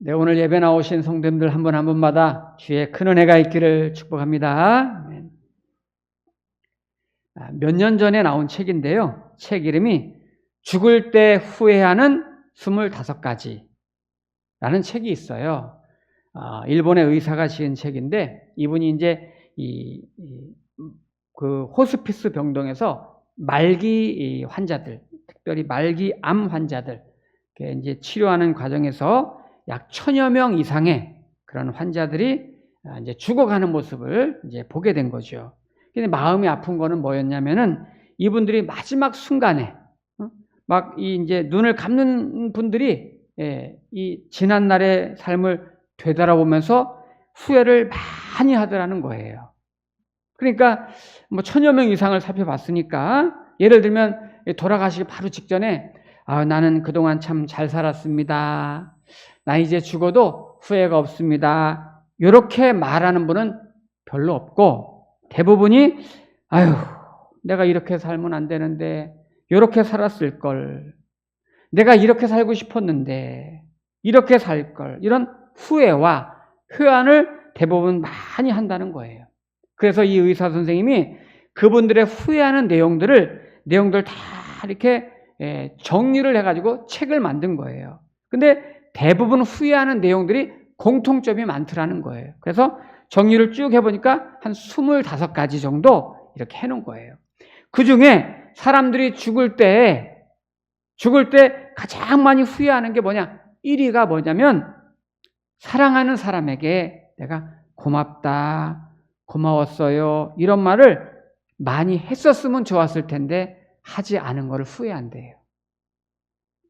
네, 오늘 예배 나오신 성도님들 한 분 한 분마다 주의 큰 은혜가 있기를 축복합니다. 몇 년 전에 나온 책인데요. 책 이름이 죽을 때 후회하는 25가지 라는 책이 있어요. 일본의 의사가 지은 책인데, 이분이 이제 그 호스피스 병동에서 말기 환자들, 특별히 말기 암 환자들 이제 치료하는 과정에서 약 1000여 명 이상의 그런 환자들이 이제 죽어가는 모습을 이제 보게 된 거죠. 근데 마음이 아픈 거는 뭐였냐면은 이분들이 마지막 순간에 막 이제 눈을 감는 분들이 이 지난 날의 삶을 되돌아보면서 후회를 많이 하더라는 거예요. 그러니까 뭐 1000여 명 이상을 살펴봤으니까, 예를 들면 돌아가시기 바로 직전에 나는 그동안 참 잘 살았습니다. 나 이제 죽어도 후회가 없습니다. 이렇게 말하는 분은 별로 없고, 대부분이 내가 이렇게 살면 안 되는데, 이렇게 살았을 걸, 내가 이렇게 살고 싶었는데 이렇게 살 걸, 이런 후회와 회한을 대부분 많이 한다는 거예요. 그래서 이 의사 선생님이 그분들의 후회하는 내용들 다 이렇게 정리를 해가지고 책을 만든 거예요. 근데 대부분 후회하는 내용들이 공통점이 많더라는 거예요. 그래서 정리를 쭉 해보니까 한 25가지 정도 이렇게 해놓은 거예요. 그 중에 사람들이 죽을 때 가장 많이 후회하는 게 뭐냐? 1위가 뭐냐면, 사랑하는 사람에게 내가 고맙다, 고마웠어요, 이런 말을 많이 했었으면 좋았을 텐데 하지 않은 것을 후회한대요.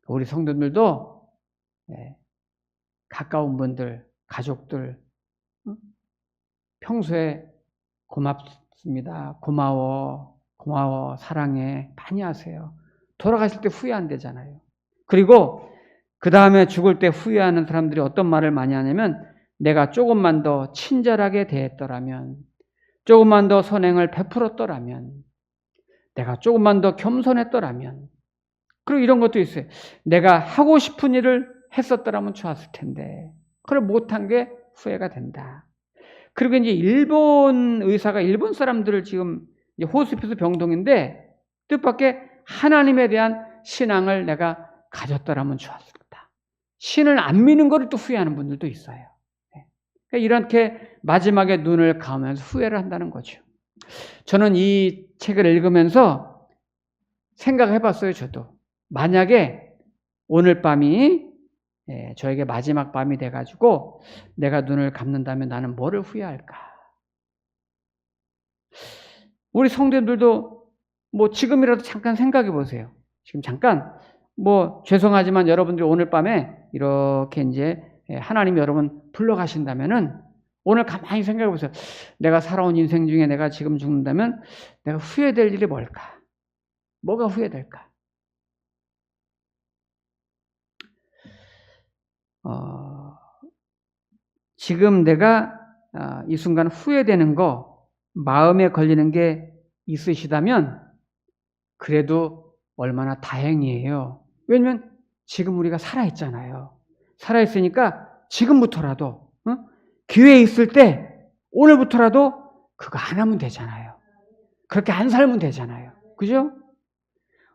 우리 성도들도 가까운 분들, 가족들 평소에 고맙습니다, 고마워, 사랑해 많이 하세요. 돌아가실 때 후회 안 되잖아요. 그리고 그 다음에 죽을 때 후회하는 사람들이 어떤 말을 많이 하냐면, 내가 조금만 더 친절하게 대했더라면, 조금만 더 선행을 베풀었더라면, 내가 조금만 더 겸손했더라면, 그리고 이런 것도 있어요. 내가 하고 싶은 일을 했었더라면 좋았을 텐데 그걸 못한 게 후회가 된다. 그리고 이제 일본 의사가 일본 사람들을 지금 호스피스 병동인데, 뜻밖의 하나님에 대한 신앙을 내가 가졌더라면 좋았을 거다. 신을 안 믿는 것을 또 후회하는 분들도 있어요. 그러니까 이렇게 마지막에 눈을 감으면서 후회를 한다는 거죠. 저는 이 책을 읽으면서 생각해 봤어요. 저도 만약에 오늘 밤이 저에게 마지막 밤이 돼가지고 내가 눈을 감는다면 나는 뭐를 후회할까? 우리 성도들도 뭐 지금이라도 잠깐 생각해 보세요. 지금 잠깐, 뭐 죄송하지만 여러분들이 오늘 밤에 이렇게 이제 하나님이 여러분 불러가신다면은 오늘 가만히 생각해 보세요. 내가 살아온 인생 중에 내가 지금 죽는다면 내가 후회될 일이 뭘까? 뭐가 후회될까? 지금 내가 이 순간 후회되는 거, 마음에 걸리는 게 있으시다면 그래도 얼마나 다행이에요. 왜냐면 지금 우리가 살아있잖아요. 살아있으니까 지금부터라도 기회 있을 때 오늘부터라도 그거 안 하면 되잖아요. 그렇게 안 살면 되잖아요. 그죠?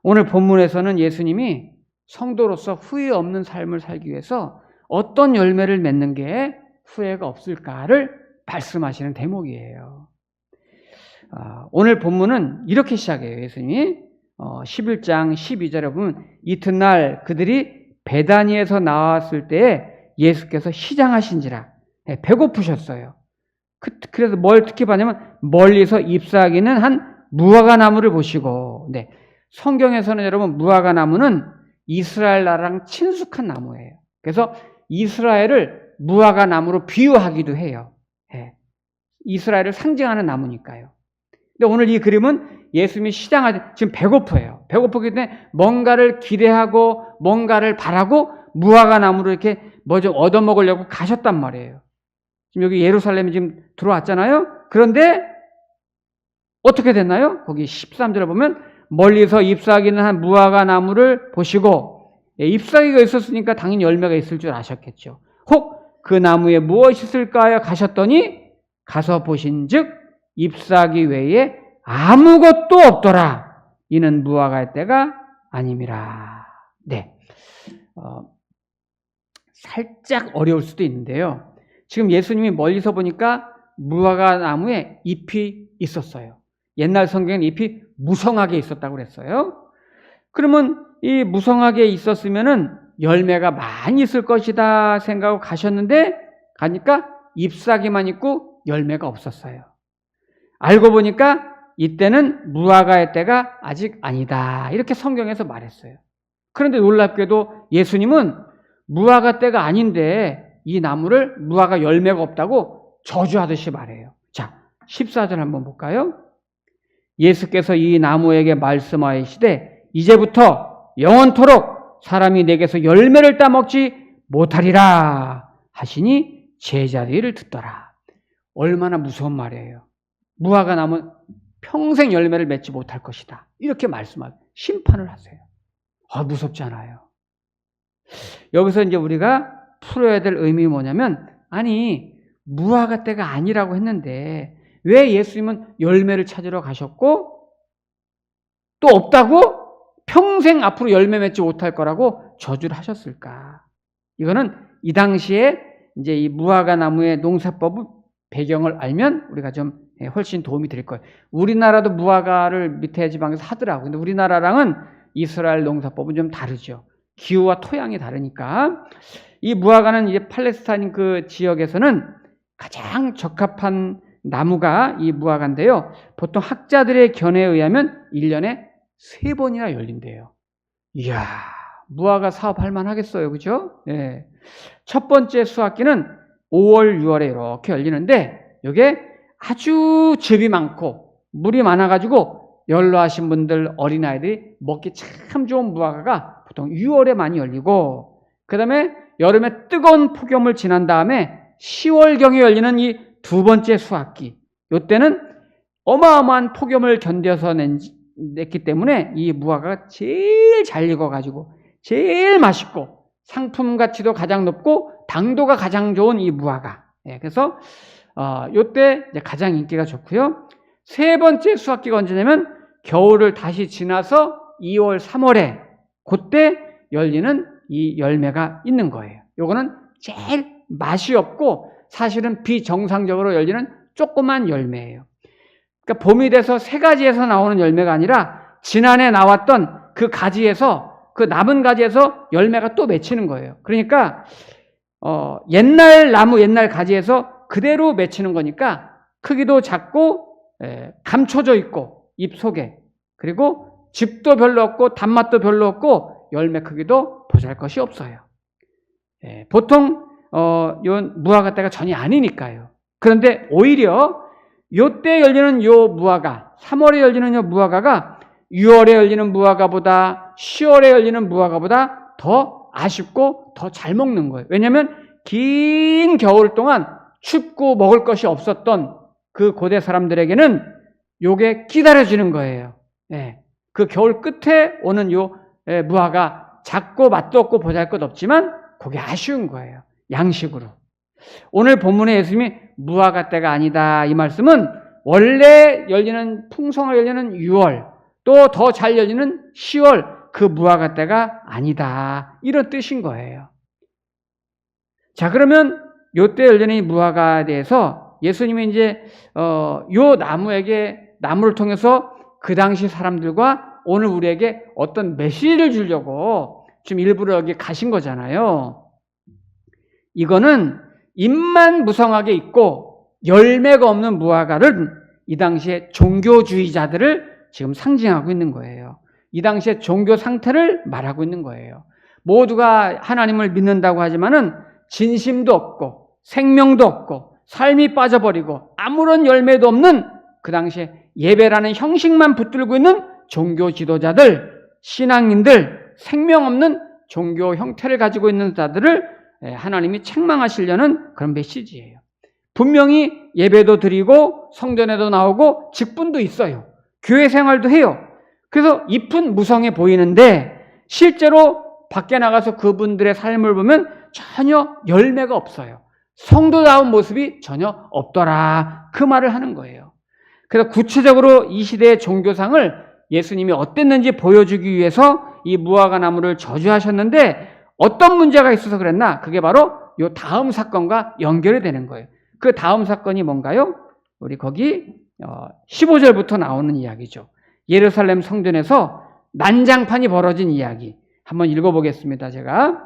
오늘 본문에서는 예수님이 성도로서 후회 없는 삶을 살기 위해서 어떤 열매를 맺는 게 후회가 없을까를 말씀하시는 대목이에요. 오늘 본문은 이렇게 시작해요. 예수님이 11장 12절에 보면, 이튿날 그들이 베다니에서 나왔을 때에 예수께서 시장하신지라, 배고프셨어요. 그래서 뭘 특히 봤냐면 멀리서 잎사귀는 한 무화과 나무를 보시고, 성경에서는 여러분 무화과 나무는 이스라엘 나라랑 친숙한 나무예요. 그래서 이스라엘을 무화과 나무로 비유하기도 해요. 이스라엘을 상징하는 나무니까요. 근데 오늘 이 그림은 예수님이 지금 배고프해요. 배고프기 때문에 뭔가를 기대하고 뭔가를 바라고 무화과 나무로 이렇게 뭐 좀 얻어먹으려고 가셨단 말이에요. 지금 여기 예루살렘에 지금 들어왔잖아요. 그런데 어떻게 됐나요? 거기 13절에 보면 멀리서 잎사귀는 한 무화과 나무를 보시고, 잎사귀가 있었으니까 당연히 열매가 있을 줄 아셨겠죠. 혹 그 나무에 무엇이 있을까 하여 가셨더니 가서 보신즉 잎사귀 외에 아무것도 없더라. 이는 무화과의 때가 아님이라. 네, 살짝 어려울 수도 있는데요. 지금 예수님이 멀리서 보니까 무화과 나무에 잎이 있었어요. 옛날 성경에는 잎이 무성하게 있었다고 그랬어요. 그러면 이 무성하게 있었으면은 열매가 많이 있을 것이다 생각하고 가셨는데 가니까 잎사귀만 있고 열매가 없었어요. 알고 보니까 이때는 무화과의 때가 아직 아니다. 이렇게 성경에서 말했어요. 그런데 놀랍게도 예수님은 무화과 때가 아닌데 이 나무를 무화과 열매가 없다고 저주하듯이 말해요. 자, 14절 한번 볼까요? 예수께서 이 나무에게 말씀하시되 이제부터 영원토록 사람이 내게서 열매를 따먹지 못하리라 하시니 제자들이 듣더라. 얼마나 무서운 말이에요. 무화과 나무는 평생 열매를 맺지 못할 것이다. 이렇게 말씀하고 심판을 하세요. 무섭지 않아요? 여기서 이제 우리가 풀어야 될 의미가 뭐냐면, 아니 무화과 때가 아니라고 했는데 왜 예수님은 열매를 찾으러 가셨고 또 없다고 평생 앞으로 열매 맺지 못할 거라고 저주를 하셨을까? 이거는 이 당시에 이제 이 무화과 나무의 농사법 배경을 알면 우리가 좀 훨씬 도움이 될 거예요. 우리나라도 무화과를 밑에 지방에서 하더라고요. 근데 우리나라랑은 이스라엘 농사법은 좀 다르죠. 기후와 토양이 다르니까. 이 무화과는 이제 팔레스타인 그 지역에서는 가장 적합한 나무가 이 무화과인데요. 보통 학자들의 견해에 의하면 1년에 3번이나 열린대요. 이야, 무화과 사업할 만하겠어요. 그죠? 네. 첫 번째 수확기는 5월, 6월에 이렇게 열리는데 이게 아주 즙이 많고 물이 많아가지고 연로하신 분들, 어린아이들이 먹기 참 좋은 무화과가 보통 6월에 많이 열리고, 그 다음에 여름에 뜨거운 폭염을 지난 다음에 10월경에 열리는 이 두 번째 수확기, 이때는 어마어마한 폭염을 견뎌서 냈기 때문에 이 무화과가 제일 잘 익어가지고 제일 맛있고 상품 가치도 가장 높고 당도가 가장 좋은 이 무화과. 그래서 이때 가장 인기가 좋고요. 세 번째 수확기가 언제냐면 겨울을 다시 지나서 2월, 3월에 그때 열리는 이 열매가 있는 거예요. 요거는 제일 맛이 없고 사실은 비정상적으로 열리는 조그만 열매예요. 그러니까 봄이 돼서 새 가지에서 나오는 열매가 아니라 지난해 나왔던 그 가지에서, 그 남은 가지에서 열매가 또 맺히는 거예요. 그러니까 옛날 나무, 옛날 가지에서 그대로 맺히는 거니까 크기도 작고 감춰져 있고 잎 속에, 그리고 즙도 별로 없고 단맛도 별로 없고 열매 크기도 보잘것이 없어요. 보통 요 무화과 때가 전이 아니니까요. 그런데 오히려 요때 열리는 요 무화과, 3월에 열리는 요 무화과가 6월에 열리는 무화과보다 10월에 열리는 무화과보다 더 아쉽고 더 잘 먹는 거예요. 왜냐하면 긴 겨울 동안 춥고 먹을 것이 없었던 그 고대 사람들에게는 요게 기다려지는 거예요. 그 겨울 끝에 오는 요 무화과, 작고 맛도 없고 보잘것 없지만 그게 아쉬운 거예요. 양식으로. 오늘 본문에 예수님이 무화과 때가 아니다, 이 말씀은 원래 열리는, 풍성하게 열리는 6월, 또 더 잘 열리는 10월, 그 무화과 때가 아니다, 이런 뜻인 거예요. 자, 그러면 요때 열리는 이 무화과에 대해서 예수님이 이제 요 나무를 통해서 그 당시 사람들과 오늘 우리에게 어떤 메시지를 주려고 지금 일부러 여기 가신 거잖아요. 이거는 잎만 무성하게 있고 열매가 없는 무화과를 이 당시에 종교주의자들을 지금 상징하고 있는 거예요. 이 당시에 종교 상태를 말하고 있는 거예요. 모두가 하나님을 믿는다고 하지만은 진심도 없고 생명도 없고 삶이 빠져버리고 아무런 열매도 없는 그 당시에 예배라는 형식만 붙들고 있는 종교 지도자들, 신앙인들, 생명 없는 종교 형태를 가지고 있는 자들을 하나님이 책망하시려는 그런 메시지예요. 분명히 예배도 드리고 성전에도 나오고 직분도 있어요. 교회 생활도 해요. 그래서 잎은 무성해 보이는데 실제로 밖에 나가서 그분들의 삶을 보면 전혀 열매가 없어요. 성도다운 모습이 전혀 없더라. 그 말을 하는 거예요. 그래서 구체적으로 이 시대의 종교상을 예수님이 어땠는지 보여주기 위해서 이 무화과 나무를 저주하셨는데 어떤 문제가 있어서 그랬나? 그게 바로 이 다음 사건과 연결이 되는 거예요. 그 다음 사건이 뭔가요? 우리 거기 15절부터 나오는 이야기죠. 예루살렘 성전에서 난장판이 벌어진 이야기. 한번 읽어보겠습니다. 제가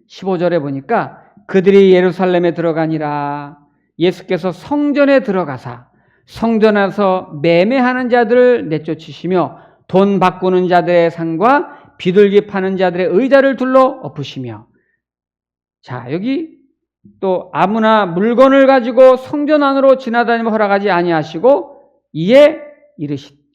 15절에 보니까 그들이 예루살렘에 들어가니라. 예수께서 성전에 들어가사 성전에서 매매하는 자들을 내쫓으시며 돈 바꾸는 자들의 상과 비둘기 파는 자들의 의자를 둘러 엎으시며. 자, 여기 또 아무나 물건을 가지고 성전 안으로 지나다니며 허락하지 아니하시고 이에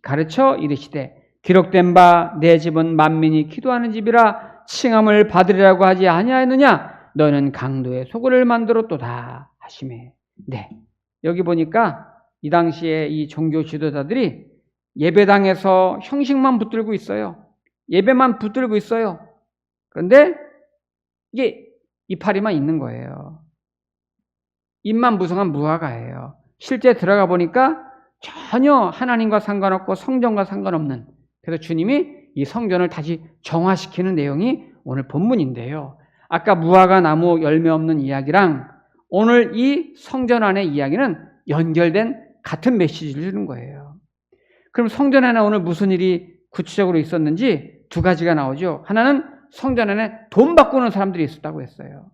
가르쳐 이르시되 기록된 바 내 집은 만민이 기도하는 집이라 칭함을 받으리라고 하지 아니하였느냐? 너는 강도의 소굴을 만들었도다 하시매. 네, 여기 보니까 이 당시에 이 종교 지도자들이 예배당에서 형식만 붙들고 있어요. 예배만 붙들고 있어요. 그런데 이게 이파리만 있는 거예요. 입만 무성한 무화과예요. 실제 들어가 보니까 전혀 하나님과 상관없고 성전과 상관없는, 그래서 주님이 이 성전을 다시 정화시키는 내용이 오늘 본문인데요. 아까 무화과 나무 열매 없는 이야기랑 오늘 이 성전 안의 이야기는 연결된 같은 메시지를 주는 거예요. 그럼 성전 안에 오늘 무슨 일이 구체적으로 있었는지 두 가지가 나오죠. 하나는 성전 안에 돈 바꾸는 사람들이 있었다고 했어요.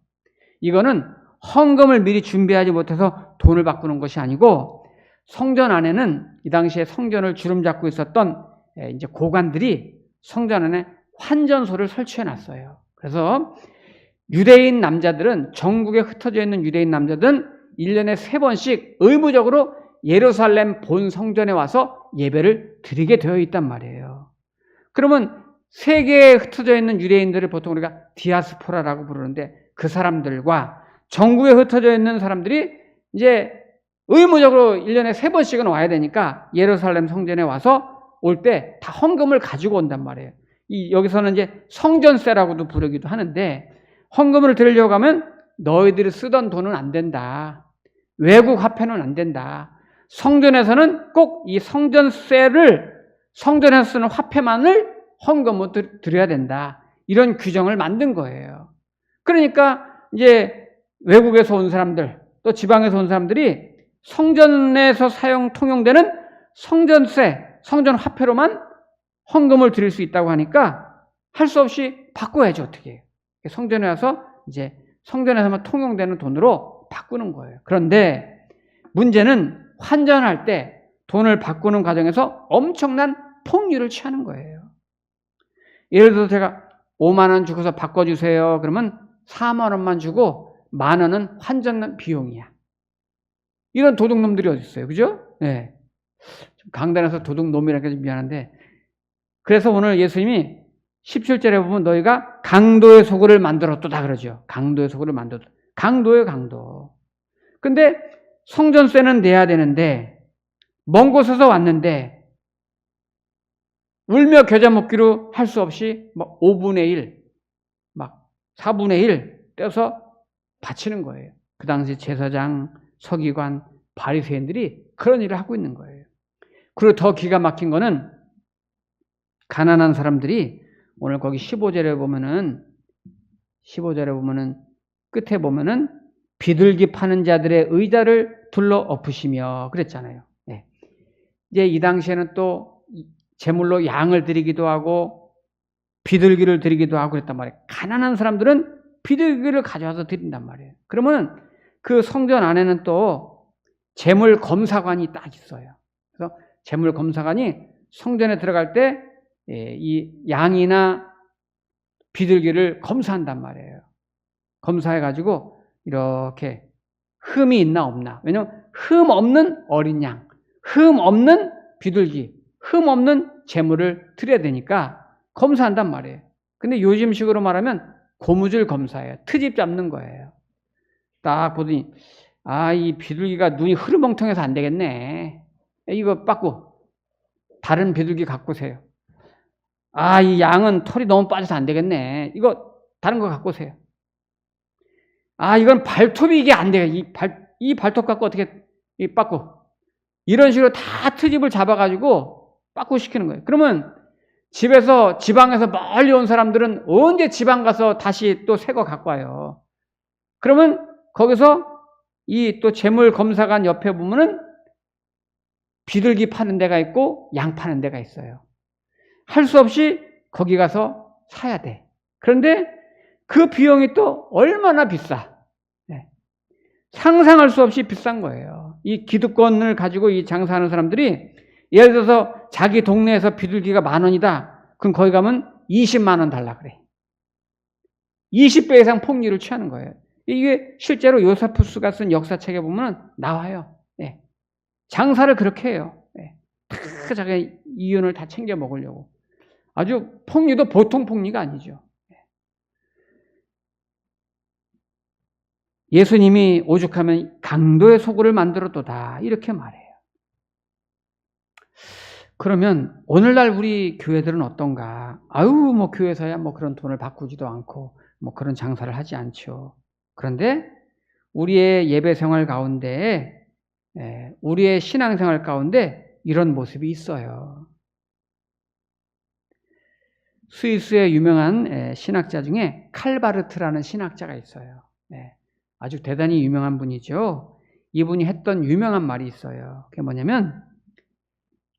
이거는 헌금을 미리 준비하지 못해서 돈을 바꾸는 것이 아니고, 성전 안에는 이 당시에 성전을 주름 잡고 있었던 이제 고관들이 성전 안에 환전소를 설치해 놨어요. 그래서 유대인 남자들은, 전국에 흩어져 있는 유대인 남자들은 1년에 3번씩 의무적으로 예루살렘 본 성전에 와서 예배를 드리게 되어 있단 말이에요. 그러면 세계에 흩어져 있는 유대인들을 보통 우리가 디아스포라라고 부르는데, 그 사람들과 전국에 흩어져 있는 사람들이 이제 의무적으로 1년에 3번씩은 와야 되니까 예루살렘 성전에 와서 올 때 다 헌금을 가지고 온단 말이에요. 여기서는 이제 성전세라고도 부르기도 하는데, 헌금을 드리려고 하면 너희들이 쓰던 돈은 안 된다. 외국 화폐는 안 된다. 성전에서는 꼭 이 성전세를, 성전에서 쓰는 화폐만을 헌금으로 드려야 된다. 이런 규정을 만든 거예요. 그러니까 이제 외국에서 온 사람들, 또 지방에서 온 사람들이 성전에서 통용되는 성전세, 성전 화폐로만 헌금을 드릴 수 있다고 하니까 할 수 없이 바꿔야죠. 어떻게 해요? 성전에 와서 이제 성전에서만 통용되는 돈으로 바꾸는 거예요. 그런데 문제는 환전할 때 돈을 바꾸는 과정에서 엄청난 폭리를 취하는 거예요. 예를 들어서 제가 5만 원 주고서 바꿔주세요. 그러면 4만 원만 주고 1만 원은 환전 비용이야. 이런 도둑놈들이 어디 있어요? 그죠? 네. 강단에서 도둑놈이라니까 좀 미안한데, 그래서 오늘 예수님이 17절에 보면 너희가 강도의 소굴을 만들었도다 그러죠. 강도의 소굴을 만들었다. 강도예요, 강도. 근데 성전세는 내야 되는데, 먼 곳에서 왔는데 울며 겨자 먹기로 할 수 없이 막 5분의 1, 막 4분의 1 떼서 바치는 거예요. 그 당시 제사장, 서기관, 바리새인들이 그런 일을 하고 있는 거예요. 그리고 더 기가 막힌 거는 가난한 사람들이 오늘 거기 15절에 보면은 끝에 보면은 비둘기 파는 자들의 의자를 둘러 엎으시며 그랬잖아요. 네. 이제 이 당시에는 또 제물로 양을 드리기도 하고 비둘기를 드리기도 하고 그랬단 말이에요. 가난한 사람들은 비둘기를 가져와서 드린단 말이에요. 그러면 그 성전 안에는 또 제물 검사관이 딱 있어요. 그래서 제물 검사관이 성전에 들어갈 때 이 양이나 비둘기를 검사한단 말이에요. 검사해가지고 이렇게 흠이 있나 없나. 왜냐하면 흠 없는 어린 양, 흠 없는 비둘기, 흠 없는 제물을 드려야 되니까 검사한단 말이에요. 근데 요즘식으로 말하면 고무줄 검사예요. 트집 잡는 거예요. 딱 보더니 이 비둘기가 눈이 흐르멍텅해서 안 되겠네. 이거 빠꾸 다른 비둘기 갖고 오세요. 이 양은 털이 너무 빠져서 안 되겠네. 이거 다른 거 갖고 오세요. 이건 발톱이 이게 안 돼. 이 발톱 갖고 어떻게 빠꾸. 이런 식으로 다 트집을 잡아가지고 빠꾸 시키는 거예요. 그러면 집에서, 지방에서 멀리 온 사람들은 언제 지방 가서 다시 또 새 거 갖고 와요. 그러면 거기서 이 또 재물 검사관 옆에 보면은 비둘기 파는 데가 있고 양 파는 데가 있어요. 할 수 없이 거기 가서 사야 돼. 그런데 그 비용이 또 얼마나 비싸. 네. 상상할 수 없이 비싼 거예요. 이 기득권을 가지고 이 장사하는 사람들이 예를 들어서 자기 동네에서 비둘기가 10,000원이다. 그럼 거기 가면 20만 원 달라 그래. 20배 이상 폭리를 취하는 거예요. 이게 실제로 요세푸스가 쓴 역사책에 보면 나와요. 네. 장사를 그렇게 해요. 네. 다 자기 이윤을 다 챙겨 먹으려고. 아주 폭리도 보통 폭리가 아니죠. 예수님이 오죽하면 강도의 소굴을 만들었도다 이렇게 말해요. 그러면 오늘날 우리 교회들은 어떤가? 뭐 교회에서야 뭐 그런 돈을 바꾸지도 않고 뭐 그런 장사를 하지 않죠. 그런데 우리의 예배 생활 가운데, 우리의 신앙 생활 가운데 이런 모습이 있어요. 스위스의 유명한 신학자 중에 칼바르트라는 신학자가 있어요. 아주 대단히 유명한 분이죠. 이분이 했던 유명한 말이 있어요. 그게 뭐냐면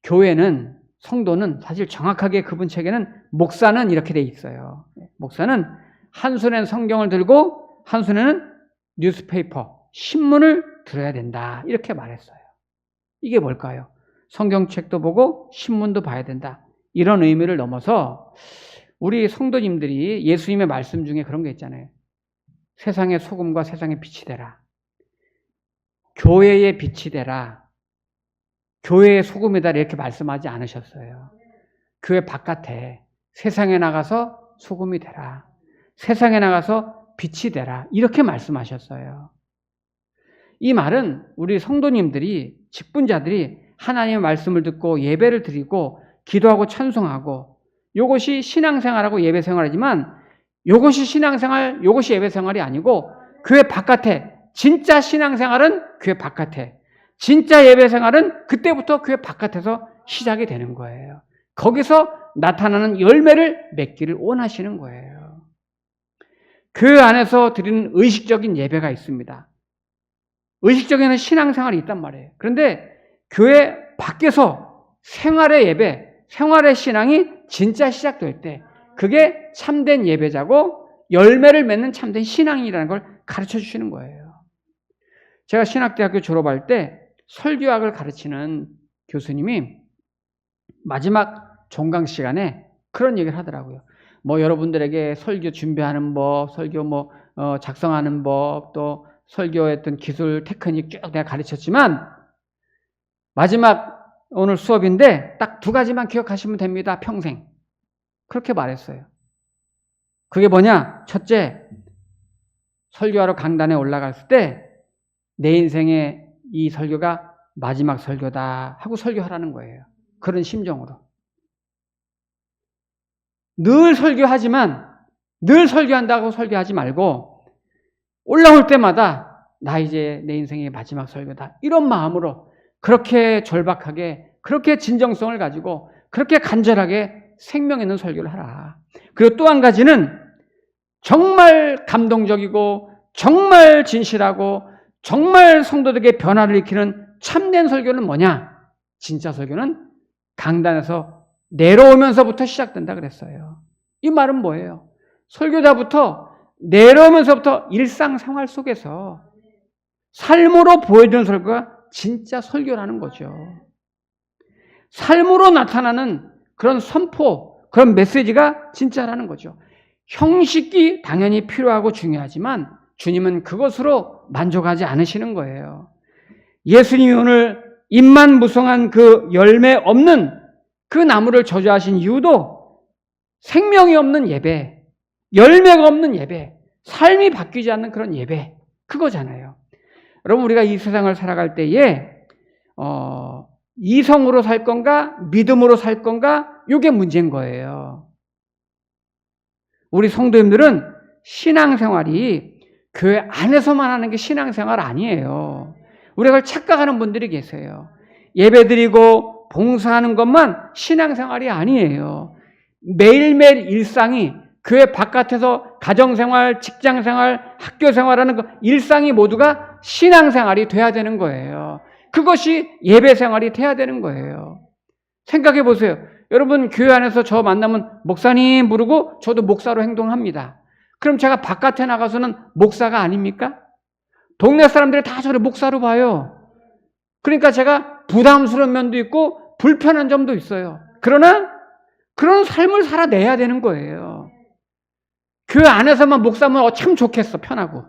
교회는, 성도는 사실 정확하게 그분 책에는 목사는 이렇게 돼 있어요. 목사는 한 손엔 성경을 들고 한 손에는 뉴스페이퍼, 신문을 들어야 된다 이렇게 말했어요. 이게 뭘까요? 성경책도 보고 신문도 봐야 된다. 이런 의미를 넘어서 우리 성도님들이 예수님의 말씀 중에 그런 게 있잖아요. 세상의 소금과 세상의 빛이 되라. 교회의 빛이 되라. 교회의 소금이다 이렇게 말씀하지 않으셨어요. 교회 바깥에 세상에 나가서 소금이 되라. 세상에 나가서 빛이 되라. 이렇게 말씀하셨어요. 이 말은 우리 성도님들이, 직분자들이 하나님의 말씀을 듣고 예배를 드리고 기도하고 찬송하고 이것이 신앙생활하고 예배생활이지만 이것이 신앙생활, 이것이 예배생활이 아니고 교회 바깥에, 진짜 신앙생활은 교회 바깥에, 진짜 예배생활은 그때부터 교회 바깥에서 시작이 되는 거예요. 거기서 나타나는 열매를 맺기를 원하시는 거예요. 교회 안에서 드리는 의식적인 예배가 있습니다. 의식적인 신앙생활이 있단 말이에요. 그런데 교회 밖에서 생활의 예배, 생활의 신앙이 진짜 시작될 때 그게 참된 예배자고 열매를 맺는 참된 신앙이라는 걸 가르쳐 주시는 거예요. 제가 신학대학교 졸업할 때 설교학을 가르치는 교수님이 마지막 종강 시간에 그런 얘기를 하더라고요. 뭐 여러분들에게 설교 준비하는 법, 설교 작성하는 법, 또 설교의 어떤 기술, 테크닉 쭉 내가 가르쳤지만 마지막 오늘 수업인데 딱 2가지만 기억하시면 됩니다. 평생. 그렇게 말했어요. 그게 뭐냐? 첫째, 설교하러 강단에 올라갔을 때 내 인생에 이 설교가 마지막 설교다 하고 설교하라는 거예요. 그런 심정으로. 늘 설교하지만 늘 설교한다고 설교하지 말고 올라올 때마다 나 이제 내 인생의 마지막 설교다. 이런 마음으로 그렇게 절박하게, 그렇게 진정성을 가지고 그렇게 간절하게 생명 있는 설교를 하라. 그리고 또 한 가지는 정말 감동적이고 정말 진실하고 정말 성도들에게 변화를 일으키는 참된 설교는 뭐냐? 진짜 설교는 강단에서 내려오면서부터 시작된다 그랬어요. 이 말은 뭐예요? 설교자부터 내려오면서부터 일상생활 속에서 삶으로 보여주는 설교가 진짜 설교라는 거죠. 삶으로 나타나는 그런 선포, 그런 메시지가 진짜라는 거죠. 형식이 당연히 필요하고 중요하지만 주님은 그것으로 만족하지 않으시는 거예요. 예수님이 오늘 입만 무성한 그 열매 없는 그 나무를 저주하신 이유도 생명이 없는 예배, 열매가 없는 예배, 삶이 바뀌지 않는 그런 예배, 그거잖아요. 여러분, 우리가 이 세상을 살아갈 때에 이성으로 살 건가 믿음으로 살 건가 이게 문제인 거예요. 우리 성도님들은 신앙생활이 교회 안에서만 하는 게 신앙생활 아니에요. 우리가 그걸 착각하는 분들이 계세요. 예배드리고 봉사하는 것만 신앙생활이 아니에요. 매일매일 일상이 교회 바깥에서 가정생활, 직장생활, 학교생활하는 거 일상이 모두가 신앙생활이 돼야 되는 거예요. 그것이 예배생활이 돼야 되는 거예요. 생각해 보세요. 여러분 교회 안에서 저 만나면 목사님 부르고 저도 목사로 행동합니다. 그럼 제가 바깥에 나가서는 목사가 아닙니까? 동네 사람들이 다 저를 목사로 봐요. 그러니까 제가 부담스러운 면도 있고 불편한 점도 있어요. 그러나 그런 삶을 살아내야 되는 거예요. 교회 안에서만 목사면 참 좋겠어, 편하고.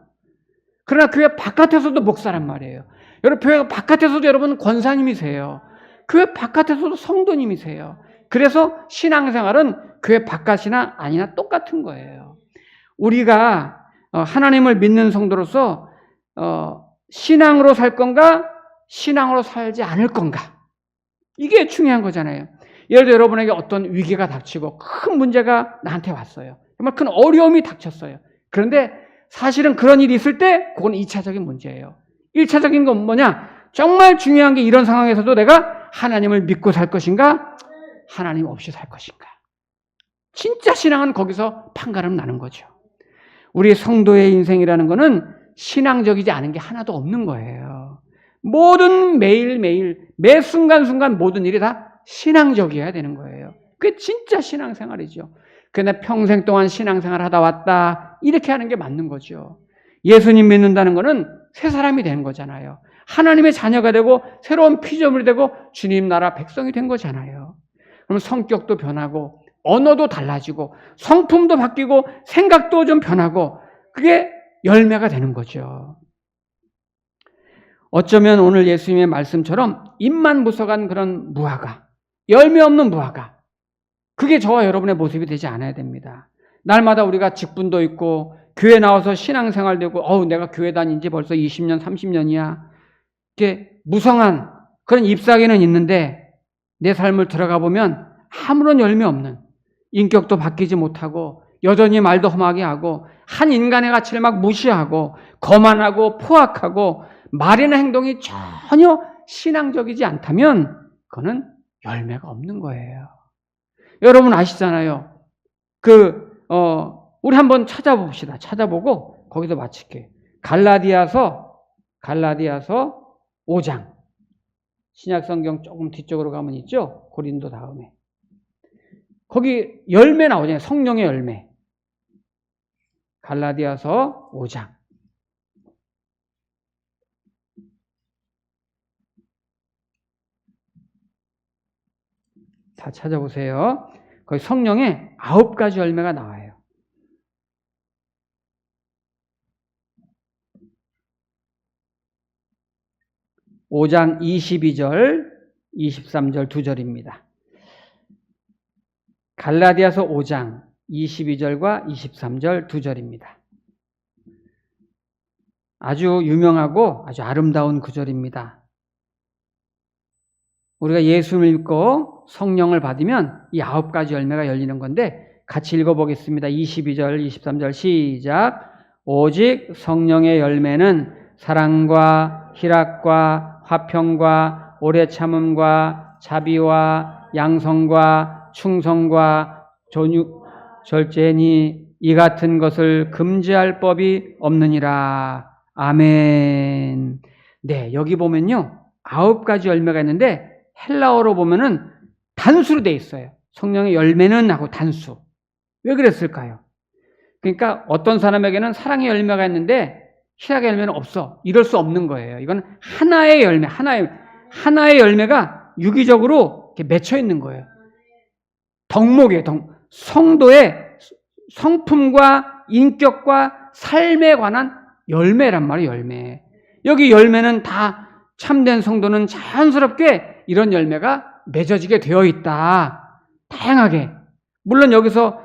그러나 교회 바깥에서도 목사란 말이에요. 여러분 교회 바깥에서도 여러분 권사님이세요. 교회 바깥에서도 성도님이세요. 그래서 신앙생활은 교회 바깥이나 아니나 똑같은 거예요. 우리가 하나님을 믿는 성도로서 신앙으로 살 건가 신앙으로 살지 않을 건가, 이게 중요한 거잖아요. 예를 들어 여러분에게 어떤 위기가 닥치고 큰 문제가 나한테 왔어요. 정말 큰 어려움이 닥쳤어요. 그런데 사실은 그런 일이 있을 때 그건 2차적인 문제예요. 1차적인 건 뭐냐? 정말 중요한 게 이런 상황에서도 내가 하나님을 믿고 살 것인가 하나님 없이 살 것인가. 진짜 신앙은 거기서 판가름 나는 거죠. 우리 성도의 인생이라는 거는 신앙적이지 않은 게 하나도 없는 거예요. 모든 매일매일 매 순간순간 모든 일이 다 신앙적이어야 되는 거예요. 그게 진짜 신앙생활이죠. 그런데 평생 동안 신앙생활 하다 왔다 이렇게 하는 게 맞는 거죠. 예수님 믿는다는 거는 새 사람이 되는 거잖아요. 하나님의 자녀가 되고 새로운 피조물이 되고 주님 나라 백성이 된 거잖아요. 그럼 성격도 변하고 언어도 달라지고 성품도 바뀌고 생각도 좀 변하고 그게 열매가 되는 거죠. 어쩌면 오늘 예수님의 말씀처럼 입만 부서간 그런 무화과, 열매 없는 무화과, 그게 저와 여러분의 모습이 되지 않아야 됩니다. 날마다 우리가 직분도 있고 교회 나와서 신앙생활 되고 내가 교회 다닌 지 벌써 20년, 30년이야. 이렇게 무성한 그런 잎사귀는 있는데 내 삶을 들어가 보면 아무런 열매 없는, 인격도 바뀌지 못하고 여전히 말도 험하게 하고 한 인간의 가치를 막 무시하고 거만하고 포악하고 말이나 행동이 전혀 신앙적이지 않다면 그거는 열매가 없는 거예요. 여러분 아시잖아요. 우리 한번 찾아봅시다. 찾아보고 거기서 마칠게요. 갈라디아서 5장. 신약성경 조금 뒤쪽으로 가면 있죠? 고린도 다음에. 거기 열매 나오잖아요. 성령의 열매. 갈라디아서 5장. 다 찾아보세요. 거기 성령의 9가지 열매가 나와요. (5장) 22절, 23절 2절입니다. 갈라디아서 5장 22절과 23절 2절입니다. 아주 유명하고 아주 아름다운 구절입니다. 우리가 예수를 믿고 성령을 받으면 이 9가지 열매가 열리는 건데 같이 읽어보겠습니다. 22절, 23절 시작. 오직 성령의 열매는 사랑과 희락과 화평과 오래 참음과 자비와 양성과 충성과 절제니 이 같은 것을 금지할 법이 없느니라. 아멘. 네, 여기 보면요 9가지 열매가 있는데 헬라어로 보면은 단수로 돼 있어요. 성령의 열매는 하고 단수. 왜 그랬을까요? 그러니까 어떤 사람에게는 사랑의 열매가 있는데 희락의 열매는 없어. 이럴 수 없는 거예요. 이건 하나의 열매, 하나의 열매가 유기적으로 이렇게 맺혀 있는 거예요. 덕목이에요. 성도의 성품과 인격과 삶에 관한 열매란 말이에요. 열매. 여기 열매는 다 참된 성도는 자연스럽게 이런 열매가 맺어지게 되어 있다. 다양하게. 물론 여기서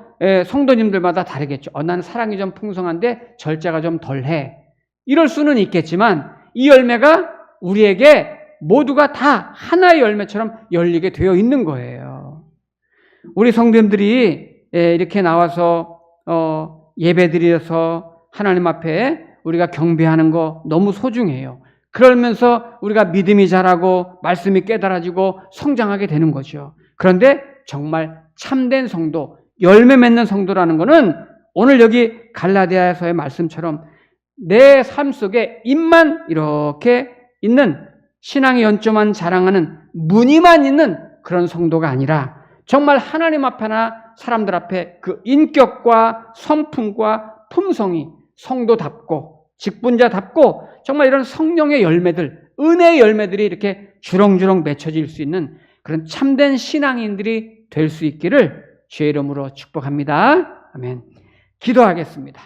성도님들마다 다르겠죠. 난 사랑이 좀 풍성한데 절제가 좀 덜해. 이럴 수는 있겠지만 이 열매가 우리에게 모두가 다 하나의 열매처럼 열리게 되어 있는 거예요. 우리 성도님들이 이렇게 나와서 예배드려서 하나님 앞에 우리가 경배하는 거 너무 소중해요. 그러면서 우리가 믿음이 자라고 말씀이 깨달아지고 성장하게 되는 거죠. 그런데 정말 참된 성도, 열매 맺는 성도라는 것은 오늘 여기 갈라디아서의 말씀처럼 내 삶 속에 입만 이렇게 있는, 신앙의 연조만 자랑하는, 무늬만 있는 그런 성도가 아니라 정말 하나님 앞에나 사람들 앞에 그 인격과 성품과 품성이 성도답고 직분자답고 정말 이런 성령의 열매들, 은혜의 열매들이 이렇게 주렁주렁 맺혀질 수 있는 그런 참된 신앙인들이 될 수 있기를 주의 이름으로 축복합니다. 아멘. 기도하겠습니다.